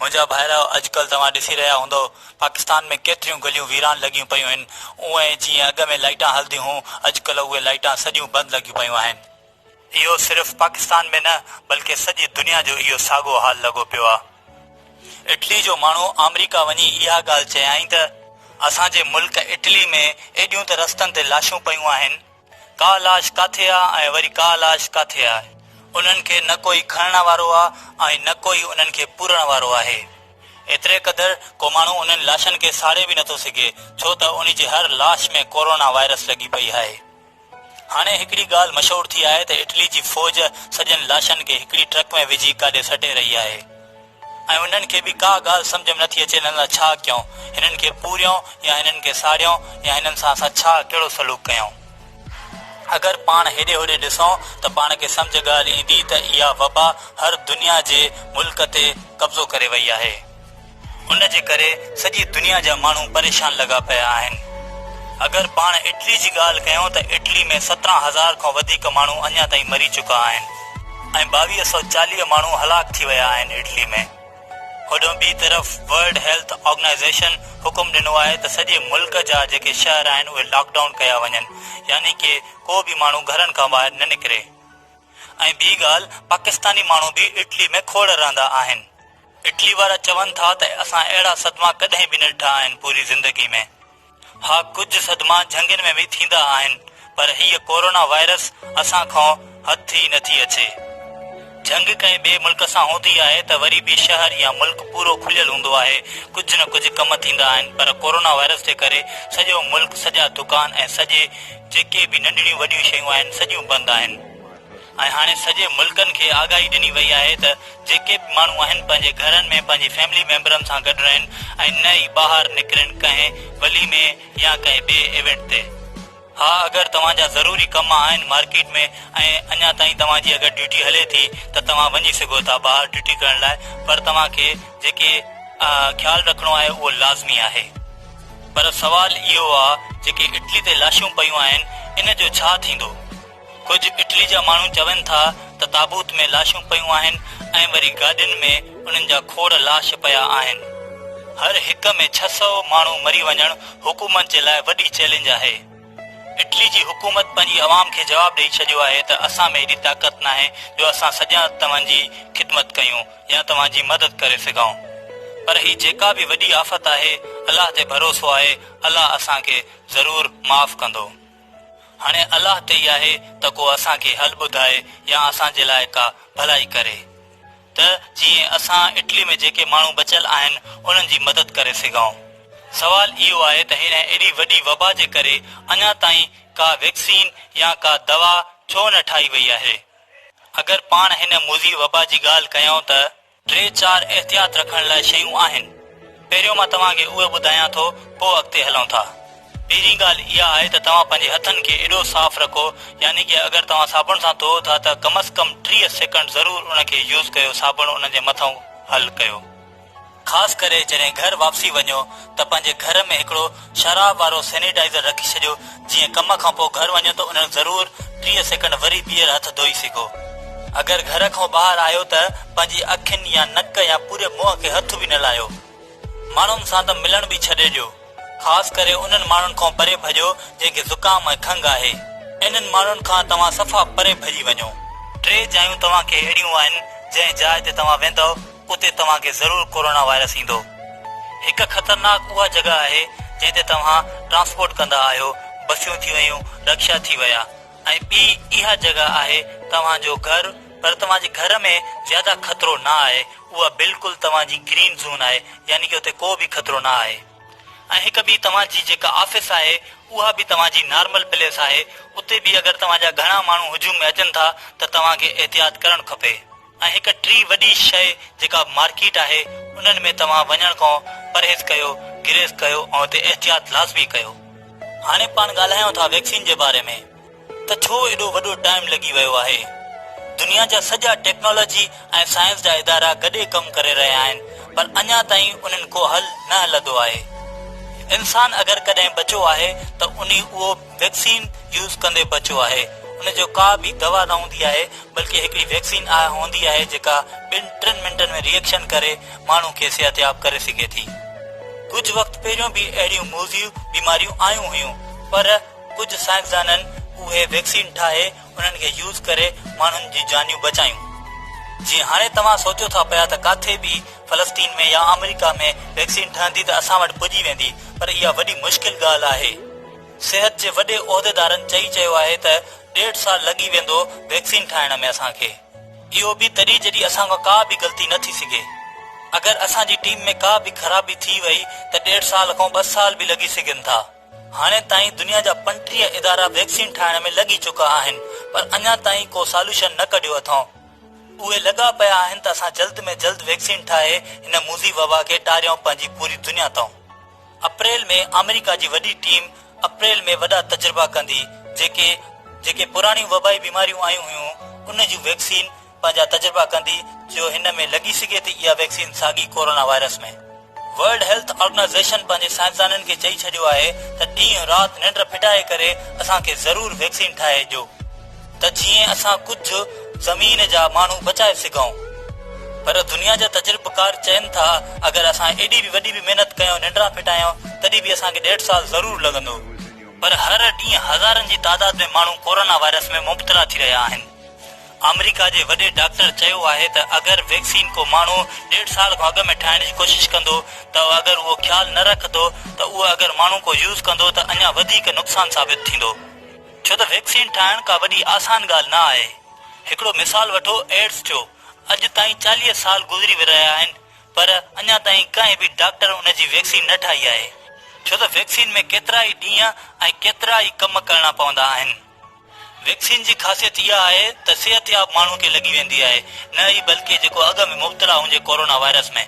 मुंहिंजा भाइरा अॼुकल्ह तव्हां ॾिसी रहिया हूंदो पाकिस्तान में केतिरियूं गलियूं वीरान लॻियूं पियूं आहिनि। उहे जीअं अॻ में लाइटां हलंदियूं हुयूं अॼुकल्ह उहे लाइटां सॼियूं बंदि लॻियूं पियूं आहिनि। इहो सिर्फ़ु पाकिस्तान में न बल्कि सॼी दुनिया जो इहो साॻियो हाल लॻो पियो आहे। इटली जो माण्हू अमेरिका वञी इहा ॻाल्हि चयाईं त असांजे मुल्क इटली में एॾियूं त रस्तनि ते लाशूं पियूं आहिनि, का लाश काथे आहे ऐं वरी का लाश काथे आहे। उन्हनि खे न कोई खणण वारो आहे ऐं न कोई उन्हनि खे पूरण वारो आहे। एतिरे क़दुरु को माण्हू उन्हनि लाशनि खे साड़े बि नथो सघे छो त उन जी हर लाश में कोरोना वायरस लॻी पई आहे। हाणे हिकिड़ी ॻाल्हि मशहूरु थी आहे त इटली जी फ़ौज सॼनि लाशनि खे हिकिड़ी ट्रक में विझी काॾे सटे रही आहे ऐं उन्हनि खे बि का ॻाल्हि सम्झ में नथी अचे हिननि लाइ छा कयूं, हिननि खे पूरियूं या हिननि खे साड़ियूं या हिननि सां असां छा कहिड़ो सलूक कयूं। अगरि पाण हेॾे होॾे ॾिसूं त पाण खे सम्झ ॻाल्हि ईंदी त इहा वबा हर दुनिया जे मुल्क ते कब्ज़ो करे वई आहे। उन जे करे सॼी दुनिया जा माण्हू परेशान लॻा पिया आहिनि। अगरि पाण इटली जी ॻाल्हि कयूं त इटली में 17,000 खां वधीक माण्हू अञा ताईं मरी चुका आहिनि ऐं 2240 माण्हू हलाक थी विया आहिनि इटली में। होॾों ॿी तरफ़ वर्ल्ड हेल्थ ऑर्गेनाइज़ेशन हुकुम ॾिनो आहे त सॼे मुल्क जा जेके शहर आहिनि उहे लॉकडाउन कया वञनि, यानी कि को बि माण्हू घरनि खां ॿाहिरि न निकिरे। ऐं ॿी ॻाल्हि, पाकिस्तानी माण्हू बि इटली में खोड़ रहंदा आहिनि। इटली वारा चवनि था त असां अहिड़ा सदमा कॾहिं बि न ॾिठा आहिनि पूरी ज़िंदगी में। हा, कुझु सदमा जंगनि में बि थींदा आहिनि पर हीअ कोरोना वायरस असां खां हथु ई नथी अचे। जंग कंहिं ॿिए मुल्क सां हूंदी आहे त वरी बि शहर या मुल्क पूरो खुलियल हूंदो आहे, कुझु न कुझु कम थींदा आहिनि, पर कोरोना वायरस जे करे सॼो मुल्क, सॼा दुकान ऐं सॼे जेके बि नंढड़ियूं वॾियूं शयूं आहिनि सॼियूं बंदि आहिनि। ऐं हाणे सॼे मुल्कनि खे आगाही ॾिनी वई आहे त जेके बि माण्हू आहिनि पंहिंजे घरनि में पंहिंजी फैमिली मेंबरनि सां गॾु रहनि ऐं न ई ॿाहिरि निकिरनि कंहिं वली में या कंहिं ॿिए इवेंट ते। हा, अगरि तव्हांजा ज़रूरी कम आहिनि मार्केट में ऐं अञा ताईं तव्हांजी अगरि ड्यूटी हले थी त तव्हां वञी सघो था ॿाहिरि ड्यूटी करण लाइ, पर तव्हांखे जेके ख़्यालु रखिणो आहे उहो लाज़मी आहे। पर सवाल इहो आहे जेके इटली ते लाशूं पयूं आहिनि इन जो छा थींदो? कुझु इटली जा माण्हू चवनि था त ताबूत में लाशूं पयूं आहिनि ऐं वरी गाॾियुनि में उन्हनि जा खोड़ लाश पिया आहिनि। हर हिक में 600 माण्हू मरी वञणु हुकूमत जे लाइ वॾी चैलेंज आहे। इटली जी हुकूमत पंहिंजी आवाम खे जवाबु ॾेई छॾियो आहे त असां में एॾी ताक़त न आहे जो असां सॼा तव्हांजी ख़िदमत कयूं या तव्हांजी मदद करे सघूं। पर ही जेका बि वॾी आफ़त आहे, अलाह ते भरोसो आहे, अलाह असांखे ज़रूर माफ़ कंदो। हाणे अलाह ते ई आहे त को असांखे हल ॿुधाए या असांजे लाइ का भलाई करे त जीअं असां इटली में जेके माण्हू बचियल आहिनि उन्हनि जी मदद करे सघूं। सवाल इहो आहे त हिन एॾी वॾी वबा जे करे अञा ताईं का वैक्सीन या का दवा छो न ठाही वई आहे। अगरि पाण हिन मुज़ी वबा जी ॻाल्हि कयूं त 3-4 एहतियात रखण लाइ शयूं आहिनि। पहिरियों मां तव्हांखे उहे ॿुधायां थो, पोइ अॻिते हलूं था। पहिरीं ॻाल्हि इहा आहे त तव्हां पंहिंजे हथनि खे एॾो साफ़ रखो, यानी कि अगरि तव्हां साबुण सां धोओ था त कम अज़ कम 30 सेकंड ज़रूर उनखे यूज़ कयो, साबुण उन जे मथां हल कयो। ख़ासि करे जॾहिं घर वापसी वञो त पंहिंजे घर में हिकिड़ो शराब वारो सैनिटाइज़र रखी छॾियो, जीअं कम खां पोइ घर वञो त उन ज़रूर 30 सेकंड वरी ॿीहर हथ धोई सघो। अगरि घर खां ॿाहिरि आयो त पंहिंजी अखियुनि या नक या पूरे मुंहं खे हथ बि न लाहियो। माण्हुनि सां त मिलण बि छॾे ॾियो। ख़ासि करे उन्हनि माण्हुनि खां परे भॼो जंहिंखे ज़ुकाम ऐं खंघि आहे। इन्हनि माण्हुनि खां तव्हां सफ़ा परे भॼी वञो। 3 जायूं तव्हांखे अहिड़ियूं आहिनि जंहिं जाइ ते तव्हां वेंदव उते तव्हांखे ज़रूर कोरोना वायरस ईंदो। हिकु ख़तरनाक उहा जॻह आहे जंहिं ते तव्हां ट्रांसपोर्ट कंदा आहियो, बसियूं थी वयूं, रिक्शा थी विया, ऐं ॿी इहा जॻह आहे तव्हांजो घर, पर तव्हांजे घर में ज्यादा ख़तरो न आहे। उहा बिल्कुलु तव्हांजी ग्रीन ज़ोन आहे, यानी कि उते को बि ख़तरो न आहे। ऐं हिकु ॿी तव्हांजी जेका ऑफिस आहे उहा बि तव्हांजी नॉर्मल प्लेस आहे। उते बि अगरि तव्हांजा घणा माण्हू हुजूम में अचनि था त तव्हांखे एहतियात करणु खपे। ऐं हिकु टी वॾी शइ जेका मार्केट आहे उन्हनि में तव्हां वञण खां परहेज़ कयो, गिरेज़ कयो ऐं उते एहतियात लाज़मी कयो। हाणे पाण ॻाल्हायूं था वैक्सीन जे बारे में त छो एॾो वॾो टाइम लॻी वियो आहे। दुनिया जा सॼा टेक्नोलॉजी ऐं साइंस जा इदारा गॾे कमु करे रहिया आहिनि, पर अञा ताईं उन्हनि को हल न हलंदो आहे। इंसान अगरि कॾहिं बचियो आहे त उहो वैक्सीन यूज़ कंदे बचियो आहे। उनजो का बि दवा न हूंदी आहे, बल्कि हिकिड़ी वैक्सीन हूंदी आहे जेका 2-3 मिंटनि में रिएक्शन करे माण्हू खे सिहतयाब करे सघे थी। कुझु वक़्तु पहिरियों बि अहिड़ियूं मूज़ियूं बीमारियूं आयूं हुयूं, पर कुझु साइंसदाननि उहे वैक्सीन ठाहे उन्हनि खे यूज़ करे माण्हुनि जी जानियूं बचायूं। जीअं हाणे तव्हां सोचियो था पिया त काथे बि फ़लस्तीन में या अमेरिका में वैक्सीन ठहंदी त असां वटि पुॼी वेंदी, पर इहा वॾी मुश्किल ॻाल्हि आहे। सिहत जे वॾे उहिदेदारनि चयो आहे त 1.5 साल लॻी वेंदो वैक्सीन ठाहिण में असांखे। इहो बि तॾहिं जॾहिं असां खां का बि ग़लती न थी सघे। अगरि असांजी टीम में का बि ख़राबी थी वई त 1.5 साल खां 2 साल बि लॻी सघनि था। हाणे ताईं दुनिया जा 35 इदारा वैक्सीन ठाहिण में लॻी चुका आहिनि, पर अञा ताईं को सॉल्यूशन न कढियो अथऊं। उहे लॻा पिया आहिनि त असां जल्द में जल्द वैक्सीन ठाहे हिन मूज़ी वबा खे टारियूं पंहिंजी पूरी दुनिया तां। अप्रैल में अमेरिका जी वॾी टीम अप्रैल में वॾा तजुर्बा कंदी। जेके पुराणी वबाई बीमारियूं आयूं हुयूं उन जूं वैक्सीन पंहिंजा तजुर्बा कंदी, जो हिन में लॻी सघे थी इहा वैक्सीन साॻी कोरोना वायरस में। वर्ल्ड हेल्थ ऑर्गेनाइज़ेशन पंहिंजे साइंसदाननि खे चई छॾियो आहे त ॾींहुं राति निंड फिटाए करे असांखे ज़रूर वैक्सीन ठाहे ॾियो, त जीअं असां कुझु ज़मीन जा माण्हू बचाए सघूं। पर दुनिया जा तजुर्बेकार चवनि था अगरि असां एॾी बि वॾी बि महिनत कयूं, निंड्रा फिटायूं, तॾहिं बि असांखे 1.5 साल ज़रूर लॻंदो। पर हर ॾींहुं हज़ारनि जी तादाद में माण्हू कोरोना वायरस में मुब्तला थी रहिया आहिनि। अमेरिका जे वॾे डॉक्टर चयो आहे त अगरि वैक्सीन को माण्हू 1.5 साल खां अॻु में ठाहिण जी कोशिश कंदो त अगरि उहो ख़्यालु न रखंदो त उहो अगरि माण्हू को यूज़ कंदो त अञा वधीक नुक़सान साबित थींदो, छो त वैक्सीन ठाहिण का वॾी आसान ॻाल्हि न आहे। हिकिड़ो मिसाल वठो एड्स जो। अॼु ताईं 40 साल गुज़री रहिया आहिनि, पर अञा ताईं कंहिं बि डॉक्टर उन जी वैक्सीन न ठाही आहे, छो त वैक्सीन में केतिरा ई ॾींहं ऐं केतिरा ई कम करणा पवंदा आहिनि। वैक्सीन जी ख़ासियत इहा आहे त सिहतयाब माण्हू खे लॻी वेंदी आहे, न ई बल्कि जेको अॻु में मुब्तला हुजे कोरोना वायरस में।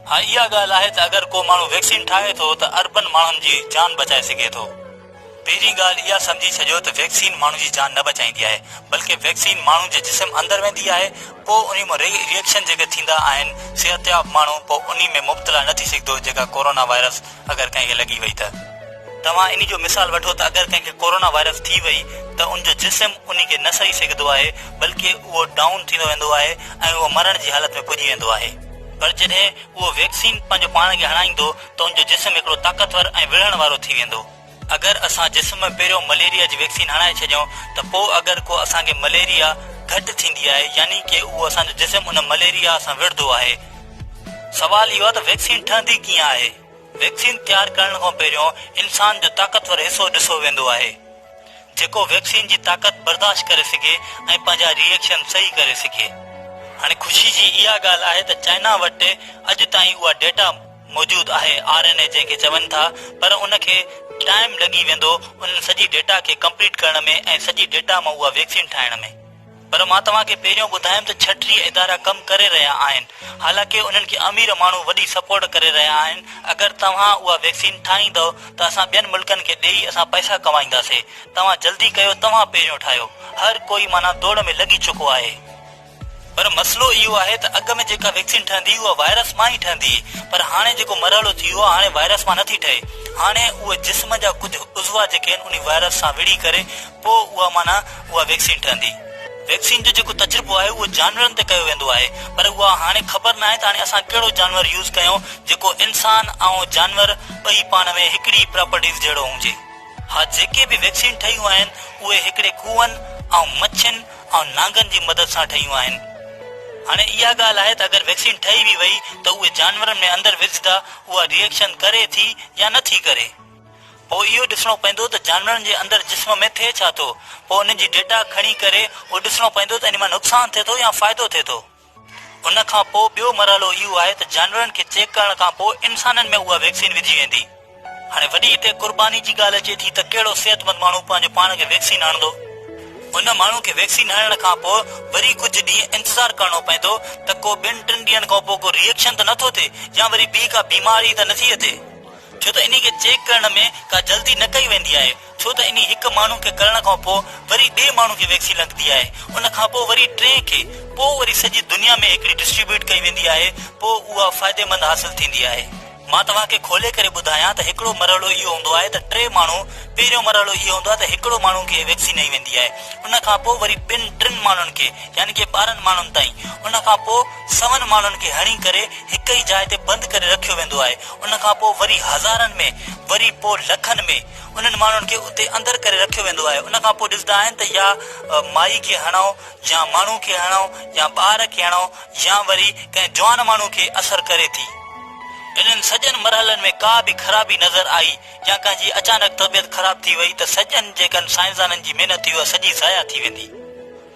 हा, इहा ॻाल्हि आहे त अगरि को माण्हू वैक्सीन ठाहे थो त अरबनि माण्हुनि जी जान बचाए सघे थो। पहिरीं ॻाल्हि इहा सम्झी छॾियो त वैक्सीन माण्हू जी जान न बचाईंदी आहे, बल्कि वैक्सीन माण्हू जे जिस्म अंदरि वेंदी आहे, पोइ उन में रिएक्शन जेके थींदा आहिनि, सिहतयाब माण्हू पोइ उन में मुब्तला न थी सघंदो जेका कोरोना वायरस अगरि कंहिंखे लॻी वई त। तव्हां इन जो मिसाल वठो त अगरि कंहिंखे कोरोना वायरस थी वई त उनजो जिस्म उन खे न सही सघंदो आहे, बल्कि उहो डाउन थींदो वेंदो आहे ऐं उहो मरण जी हालत में पुॼी वेंदो आहे। पर जॾहिं उहो वैक्सीन पंहिंजो पाण खे हणाईंदो त उनजो जिस्म हिकिड़ो ताक़तवर ऐं विढ़ण वारो थी वेंदो। अगरि असां जिस्म में पहिरियों मलेरिया जी वैक्सीन हणाए छॾियूं त पोइ अगरि को असांखे मलेरिया घटि थींदी आहे, यानी कि उहो असांजो जिस्म उन मलेरिया सां विढ़ंदो आहे। सवाल इहो आहे त वैक्सीन ठहंदी कीअं आहे। वैक्सीन तैयार करण खां पहिरियों इंसान जो ताक़तवर हिसो ॾिसो वेंदो आहे, जेको वैक्सीन जी ताक़त बर्दाश्त करे सघे ऐं पंहिंजा रिएक्शन सही करे सघे। हाणे ख़ुशी जी इहा ॻाल्हि आहे त चाइना वटि अॼु ताईं उहा डेटा मौजूदु आहे, RNA जंहिंखे चवनि था, पर उनखे टाइम लॻी वेंदो उन सॼी डेटा खे कंप्लीट करण में ऐं सॼी डेटा मां उहा वैक्सीन ठाहिण में। पर मां तव्हांखे पहिरियों ॿुधायमि त 36 इदारा कमु करे रहिया आहिनि, हालांकि उन्हनि खे अमीर माण्हू वॾी सपोर्ट करे रहिया आहिनि। अगरि तव्हां उहा वैक्सीन ठाहींदव त असां ॿियनि मुल्कनि खे ॾेई असां पैसा कमाईंदासीं। तव्हां जल्दी कयो, तव्हां पहिरियों ठाहियो। हर कोई माना दौड़ में लॻी चुको आहे। पर मसइलो इहो आहे त अॻु में जेका वैक्सीन ठहंदी उहा वायरस मां ई ठहंदी, पर हाणे जेको मरहलो थी वियो आहे, हाणे वायरस मां नथी ठहे। हाणे उहे जिस्म जा कुझु उज़वा जेके आहिनि उन वायरस सां विड़ी करे पोइ उहा वैक्सीन ठहंदी। वैक्सीन जो जेको तजुर्बो आहे उहो जानवरनि ते कयो वेंदो आहे, पर उहा हाणे ख़बर न आहे त हाणे असां कहिड़ो जानवर यूज़ कयूं जेको इंसान ऐं जानवर ॿई पाण में हिकिड़ी प्रॉपर्टीज़ जहिड़ो हुजे। हा, जेके बि वैक्सीन ठहियूं आहिनि उहे हिकिड़े कूअनि ऐं मच्छियुनि ऐं नांगनि जी मदद सां ठहियूं आहिनि। हाणे इहा ॻाल्हि आहे त अगरि वैक्सीन ठही बि वई त उहे जानवरनि में अंदरि विझंदा उहा रिएक्शन करे थी या नथी करे। पोइ इहो ॾिसणो पवंदो त जानवरनि जे अंदरि जिस्म में थिए छा थो, पोइ उन जी डेटा खणी करे उहो ॾिसणो पवंदो त इन मां नुक़सानु थिए थो या फ़ाइदो थिए थो। उन खां पोइ ॿियो मरहलो इहो आहे त जानवरनि खे चेक करण खां पोइ इंसाननि में उहा वैक्सीन विझी वेंदी। हाणे वॾी हिते क़ुर्बानी जी ॻाल्हि अचे थी त कहिड़ो सिहतमंद माण्हू पंहिंजो पाण खे वैक्सीन हणंदो। उन माण्हू खे वैक्सीन हणण खां पोइ वरी कुझु ॾींहं इंतज़ारु करणो पवंदो त को 2-3 ॾींहंनि खां पोइ को रिएक्शन त नथो थिए या वरी ॿी का बीमारी त नथी अचे, छो त इन खे चेक करण में का जल्दी न कई वेंदी आहे, छो त इन हिकु माण्हू खे करण खां पोइ वरी ॿिए माण्हू खे वैक्सीन लॻंदी आहे, उन खां पोइ वरी 3 खे, पोइ वरी सॼी दुनिया में हिकिड़ी डिस्ट्रीब्यूट कई वेंदी आहे, पोइ उहा फ़ाइदेमंद हासिल थींदी आहे। मां तव्हांखे खोले करे ॿुधायां त हिकिड़ो मरहलो इहो हूंदो आहे त 3 माण्हू, पहिरियों मरहलो इहो हूंदो आहे त हिकिड़ो माण्हू खे वैक्सीन ॾेई वेंदी आहे, उन खां पोइ वरी 2-3 माण्हुनि खे यानी कि 12 माण्हुनि ताईं, उन खां पोइ 7 माण्हुनि खे हणी करे हिक ई जाइ ते बंदि करे रखियो वेंदो आहे, उन खां पोइ वरी हज़ारनि में, वरी पोइ लखनि में उन्हनि माण्हुनि खे उते अंदरि करे रखियो वेंदो आहे। उन खां पोइ ॾिसंदा आहिनि त या माई खे हणो या माण्हू खे हणो या ॿार खे हणो या वरी कंहिं जवान माण्हू खे असर करे थी। इन्हनि सॼनि मरहलनि में का बि ख़राबी नज़र आई या कंहिंजी अचानक तबियत ख़राब थी वई त सॼनि जेकनि साइंसदाननि जी महिनत हुई सॼी ज़ाया थी वेंदी।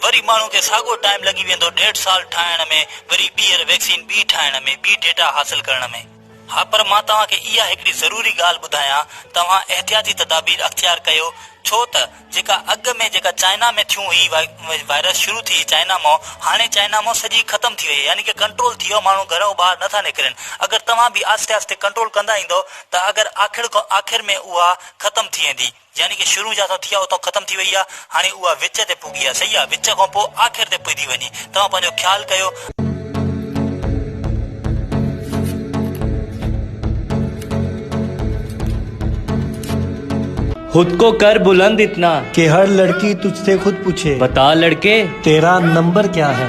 वरी माण्हू खे साॻियो टाइम लॻी वेंदो 1.5 साल ठाहिण में, वरी ॿीहर वैक्सीन ॿी ठाहिण में, ॿी डेटा हासिल करण में। हा, पर मां तव्हांखे इहा हिकिड़ी ज़रूरी ॻाल्हि ॿुधायां, तव्हां एहतियाती तदाबीर अख़्तियार कयो, छो त जेका अॻु में जेका चाइना में थियूं ही वायरस शुरू थी चाइना मां, हाणे चाइना मां सॼी ख़तम थी वई, यानी कि कंट्रोल थी वियो, माण्हू घरों ॿाहिरि नथा निकिरनि। अगरि तव्हां बि आस्ते आस्ते कंट्रोल कंदा ईंदो त अगरि आख़िर में उहा ख़तम थी वेंदी, यानी कि शुरू जा थी उतो ख़तम थी वई आहे, हाणे उहा विच ते पुगी आहे, सही आहे, विच खां पोइ आख़िर ते पुॼी वञे। तव्हां पंहिंजो ख़्यालु कयो। खुद को कर बुलंद इतना कि हर लड़की तुझसे खुद पूछे, बता लड़के तेरा नंबर क्या है।